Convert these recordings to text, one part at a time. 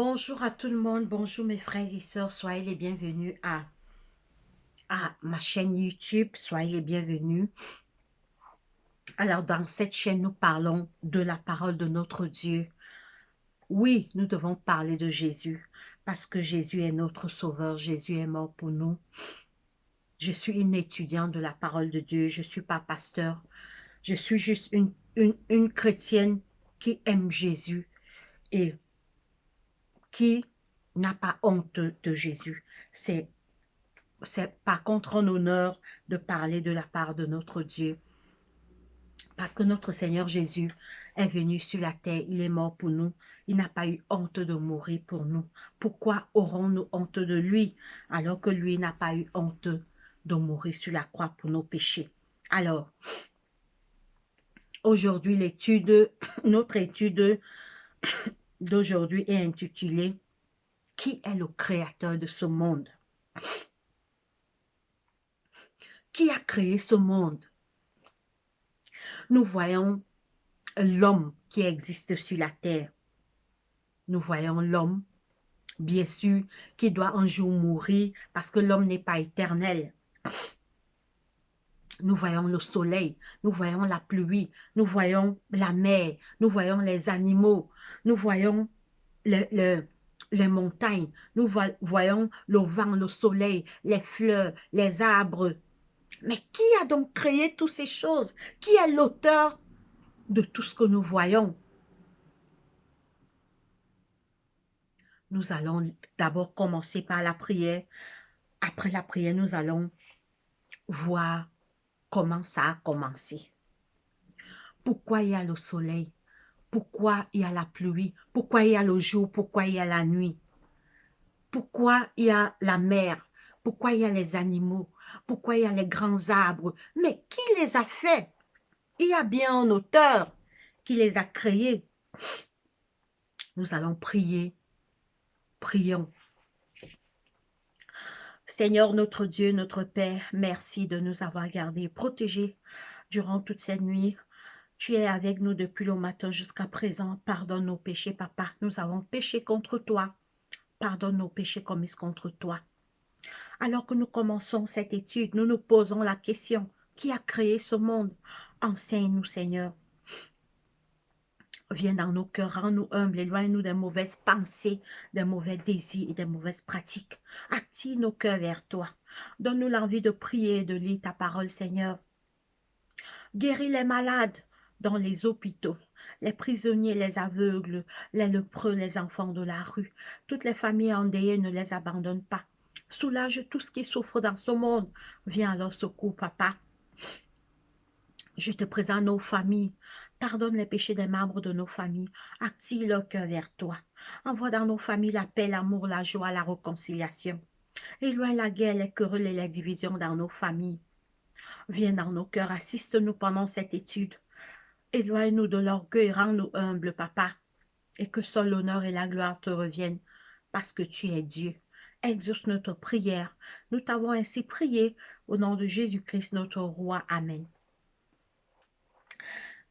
Bonjour à tout le monde, bonjour mes frères et sœurs, soyez les bienvenus à ma chaîne YouTube, soyez les bienvenus. Alors dans cette chaîne, nous parlons de la parole de notre Dieu. Oui, nous devons parler de Jésus, parce que Jésus est notre sauveur, Jésus est mort pour nous. Je suis une étudiante de la parole de Dieu, je ne suis pas pasteur, je suis juste une chrétienne qui aime Jésus et qui n'a pas honte de Jésus. C'est par contre un honneur de parler de la part de notre Dieu. Parce que notre Seigneur Jésus est venu sur la terre, il est mort pour nous. Il n'a pas eu honte de mourir pour nous. Pourquoi aurons-nous honte de lui alors que lui n'a pas eu honte de mourir sur la croix pour nos péchés? Alors, aujourd'hui, notre étude d'aujourd'hui est intitulée « Qui est le créateur de ce monde ?» Qui a créé ce monde? Nous voyons l'homme qui existe sur la terre. Nous voyons l'homme, bien sûr, qui doit un jour mourir parce que l'homme n'est pas éternel. Nous voyons le soleil, nous voyons la pluie, nous voyons la mer, nous voyons les animaux, nous voyons les montagnes, nous voyons le vent, le soleil, les fleurs, les arbres. Mais qui a donc créé toutes ces choses? Qui est l'auteur de tout ce que nous voyons? Nous allons d'abord commencer par la prière. Après la prière, nous allons voir comment ça a commencé. Pourquoi il y a le soleil? Pourquoi il y a la pluie? Pourquoi il y a le jour? Pourquoi il y a la nuit? Pourquoi il y a la mer? Pourquoi il y a les animaux? Pourquoi il y a les grands arbres? Mais qui les a faits? Il y a bien un auteur qui les a créés. Nous allons prier. Prions. Seigneur notre Dieu, notre Père, merci de nous avoir gardés et protégés durant toute cette nuit. Tu es avec nous depuis le matin jusqu'à présent. Pardonne nos péchés, Papa. Nous avons péché contre toi. Pardonne nos péchés commis contre toi. Alors que nous commençons cette étude, nous nous posons la question, qui a créé ce monde? Enseigne-nous, Seigneur. Viens dans nos cœurs, rends-nous humbles, éloigne-nous des mauvaises pensées, des mauvais désirs et des mauvaises pratiques. Attire nos cœurs vers toi. Donne-nous l'envie de prier et de lire ta parole, Seigneur. Guéris les malades dans les hôpitaux, les prisonniers, les aveugles, les lépreux, les enfants de la rue. Toutes les familles endeuillées, ne les abandonne pas. Soulage tout ce qui souffre dans ce monde. Viens à leur secours, Papa. Je te présente nos familles. Pardonne les péchés des membres de nos familles. Attire leur cœur vers toi. Envoie dans nos familles la paix, l'amour, la joie, la réconciliation. Éloigne la guerre, les querelles et les divisions dans nos familles. Viens dans nos cœurs, assiste-nous pendant cette étude. Éloigne-nous de l'orgueil, rends-nous humbles, Papa. Et que seul l'honneur et la gloire te reviennent, parce que tu es Dieu. Exauce notre prière. Nous t'avons ainsi prié au nom de Jésus-Christ, notre roi. Amen.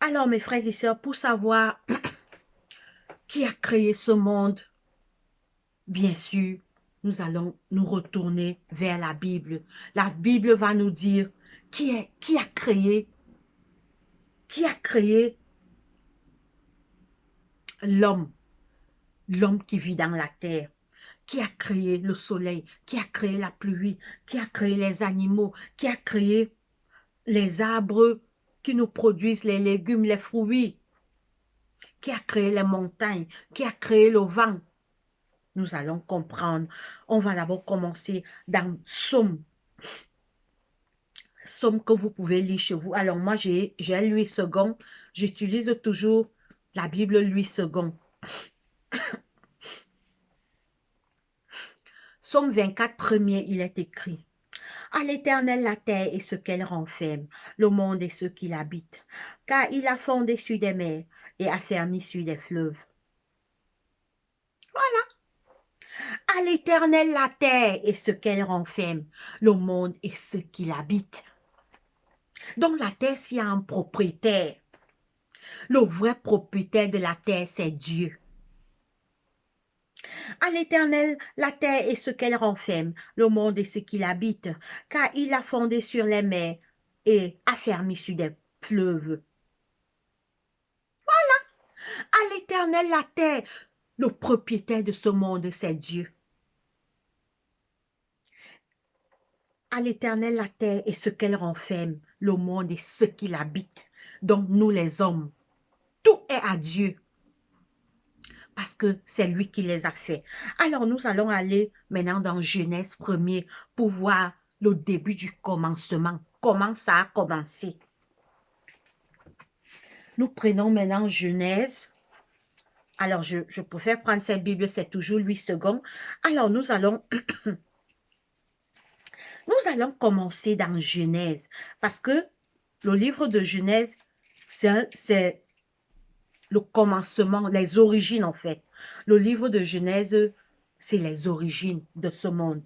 Alors, mes frères et sœurs, pour savoir qui a créé ce monde, bien sûr, nous allons nous retourner vers la Bible. La Bible va nous dire qui a créé l'homme, l'homme qui vit dans la terre, qui a créé le soleil, qui a créé la pluie, qui a créé les animaux, qui a créé les arbres qui nous produisent les légumes, les fruits, qui a créé les montagnes, qui a créé le vent. Nous allons comprendre. On va d'abord commencer dans Somme. Somme que vous pouvez lire chez vous. Alors moi, j'ai Louis II. J'utilise toujours la Bible Louis II. Somme 24, premier, il est écrit. À l'Éternel la terre et ce qu'elle renferme, le monde et ceux qui l'habitent, car il a fondé sur des mers et affermi sur des fleuves. Voilà. À l'Éternel la terre et ce qu'elle renferme, le monde et ceux qui l'habitent. Donc la terre, s'il y a un propriétaire, le vrai propriétaire de la terre, c'est Dieu. À l'Éternel, la terre et ce qu'elle renferme, le monde et ce qu'il habite, car il a fondé sur les mers et affermi sur des fleuves. À l'Éternel, la terre, le propriétaire de ce monde, c'est Dieu. À l'Éternel, la terre et ce qu'elle renferme, le monde et ce qu'il habite. Donc nous les hommes, tout est à Dieu. Parce que c'est lui qui les a fait. Alors nous allons aller maintenant dans Genèse 1er pour voir le début du commencement. Comment ça a commencé. Nous prenons maintenant Genèse. Alors je préfère prendre cette Bible, c'est toujours 8 secondes. Alors nous allons commencer dans Genèse. Parce que le livre de Genèse, c'est le commencement, les origines en fait. Le livre de Genèse, c'est les origines de ce monde.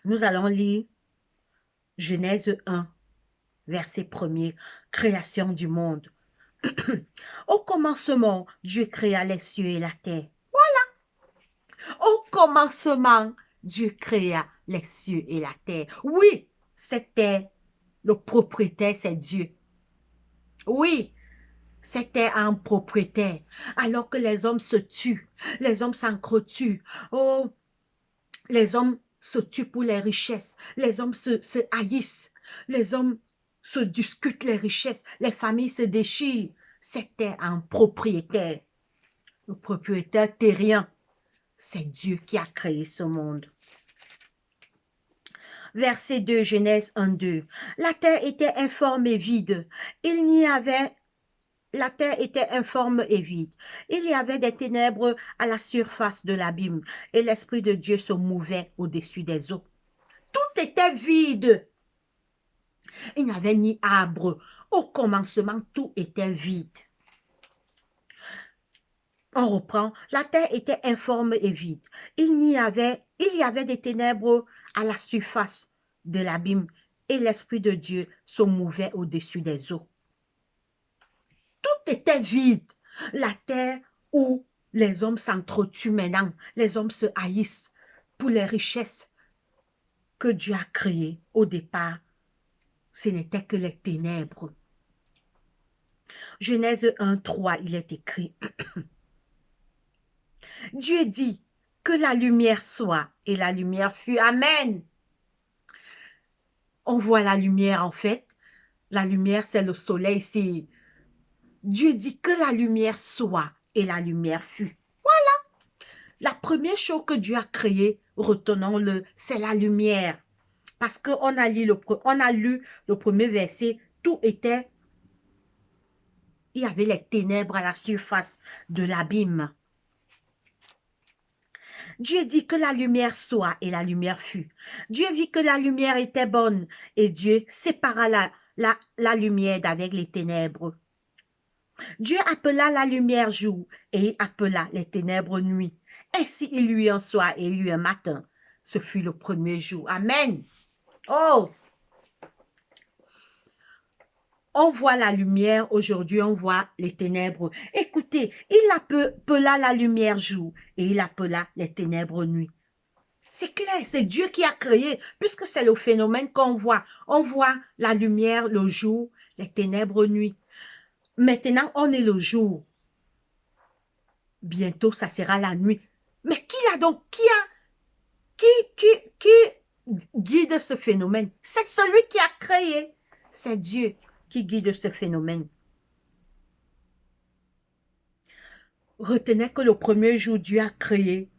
Nous allons lire Genèse 1, verset 1er, création du monde. Au commencement, Dieu créa les cieux et la terre. Voilà. Au commencement, Dieu créa les cieux et la terre. Oui, c'était le propriétaire, c'est Dieu. Oui, c'était un propriétaire. Alors que les hommes se tuent, les hommes s'entretuent. Oh, les hommes se tuent pour les richesses. Les hommes se haïssent. Les hommes se discutent les richesses. Les familles se déchirent. C'était un propriétaire. Le propriétaire terrien. C'est Dieu qui a créé ce monde. Verset 2, Genèse 1, 2. La terre était informe et vide. La terre était informe et vide. Il y avait des ténèbres à la surface de l'abîme, et l'Esprit de Dieu se mouvait au-dessus des eaux. Tout était vide. Il n'y avait ni arbre. Au commencement, tout était vide. On reprend. La terre était informe et vide. Il y avait des ténèbres à la surface de l'abîme, et l'Esprit de Dieu se mouvait au-dessus des eaux. Tout était vide. La terre où les hommes s'entretuent maintenant, les hommes se haïssent pour les richesses que Dieu a créées au départ, ce n'était que les ténèbres. Genèse 1, 3, il est écrit. Dieu dit que la lumière soit, et la lumière fut. Amen. On voit la lumière en fait. La lumière, c'est le soleil. C'est Dieu dit que la lumière soit, et la lumière fut. Voilà. La première chose que Dieu a créée, retenons-le, c'est la lumière. Parce qu'on a lu le premier verset, tout était, il y avait les ténèbres à la surface de l'abîme. Dieu dit que la lumière soit, et la lumière fut. Dieu vit que la lumière était bonne, et Dieu sépara la lumière d'avec les ténèbres. Dieu appela la lumière jour, et il appela les ténèbres nuit. Ainsi il eut un soir et il eut un matin. Ce fut le premier jour. Amen. Oh! On voit la lumière, aujourd'hui on voit les ténèbres. Écoutez, il appela la lumière jour et il appela les ténèbres nuit. C'est clair, c'est Dieu qui a créé, puisque c'est le phénomène qu'on voit. On voit la lumière le jour, les ténèbres nuit. Maintenant, on est le jour. Bientôt, ça sera la nuit. Mais qui l'a donc, qui guide ce phénomène? C'est celui qui a créé. C'est Dieu qui guide ce phénomène. Retenez que le premier jour, Dieu a créé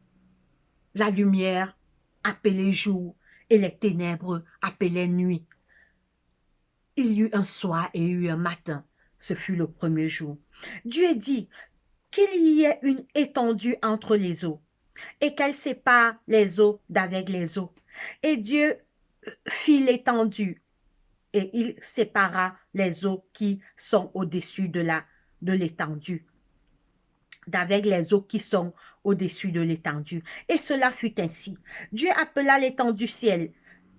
la lumière appelée jour et les ténèbres appelées nuit. Il y eut un soir et il y eut un matin. Ce fut le premier jour. Dieu dit qu'il y ait une étendue entre les eaux et qu'elle sépare les eaux d'avec les eaux. Et Dieu fit l'étendue et il sépara les eaux qui sont au-dessus de l'étendue d'avec les eaux qui sont au-dessus de l'étendue. Et cela fut ainsi. Dieu appela l'étendue ciel.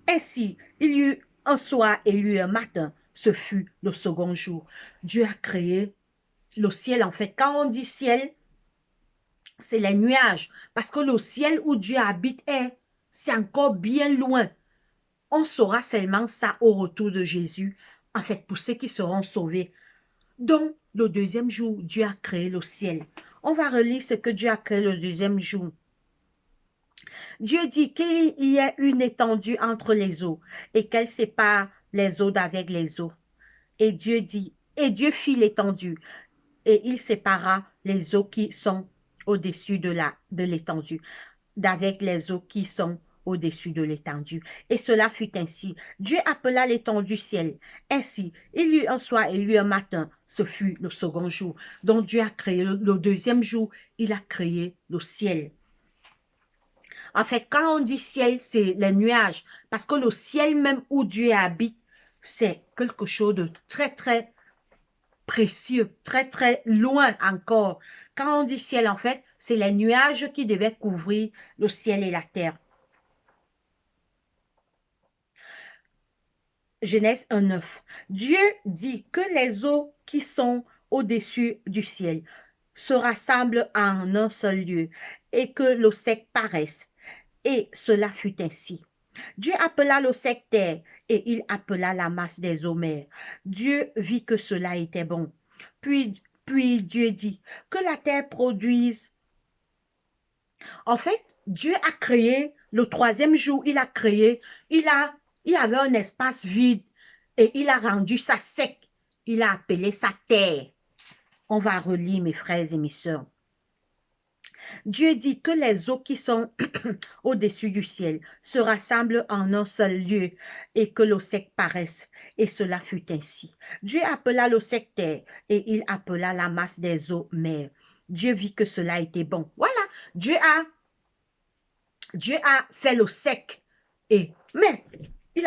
Ainsi, il y eut un soir et il y eut un matin. Ce fut le second jour. Dieu a créé le ciel, en fait. Quand on dit ciel, c'est les nuages. Parce que le ciel où Dieu habite c'est encore bien loin. On saura seulement ça au retour de Jésus, en fait, pour ceux qui seront sauvés. Donc, le deuxième jour, Dieu a créé le ciel. On va relire ce que Dieu a créé le deuxième jour. Dieu dit qu'il y ait une étendue entre les eaux et qu'elle sépare les eaux d'avec les eaux. Et Dieu dit, et Dieu fit l'étendue et il sépara les eaux qui sont au-dessus de l'étendue d'avec les eaux qui sont au-dessus de l'étendue. Et cela fut ainsi. Dieu appela l'étendue ciel. Ainsi, il y eut un soir et il y eut un matin. Ce fut le second jour. Donc Dieu a créé le deuxième jour, il a créé le ciel. En fait, quand on dit ciel, c'est les nuages. Parce que le ciel même où Dieu habite, c'est quelque chose de très, très précieux, très, très loin encore. Quand on dit ciel, en fait, c'est les nuages qui devaient couvrir le ciel et la terre. Genèse 1:9. Dieu dit que les eaux qui sont au-dessus du ciel se rassemblent en un seul lieu et que l'eau sec paraisse. Et cela fut ainsi. Dieu appela l'eau sec terre et il appela la masse des eaux mer. Dieu vit que cela était bon. Puis Dieu dit que la terre produise. En fait, Dieu a créé, le troisième jour, il a créé, il y avait un espace vide et il a rendu ça sec. Il a appelé ça terre. On va relire, mes frères et mes sœurs. Dieu dit que les eaux qui sont au-dessus du ciel se rassemblent en un seul lieu et que l'eau sec paraisse. Et cela fut ainsi. Dieu appela l'eau sec terre et il appela la masse des eaux mer. Dieu vit que cela était bon. Voilà, Dieu a fait l'eau sec. Mais il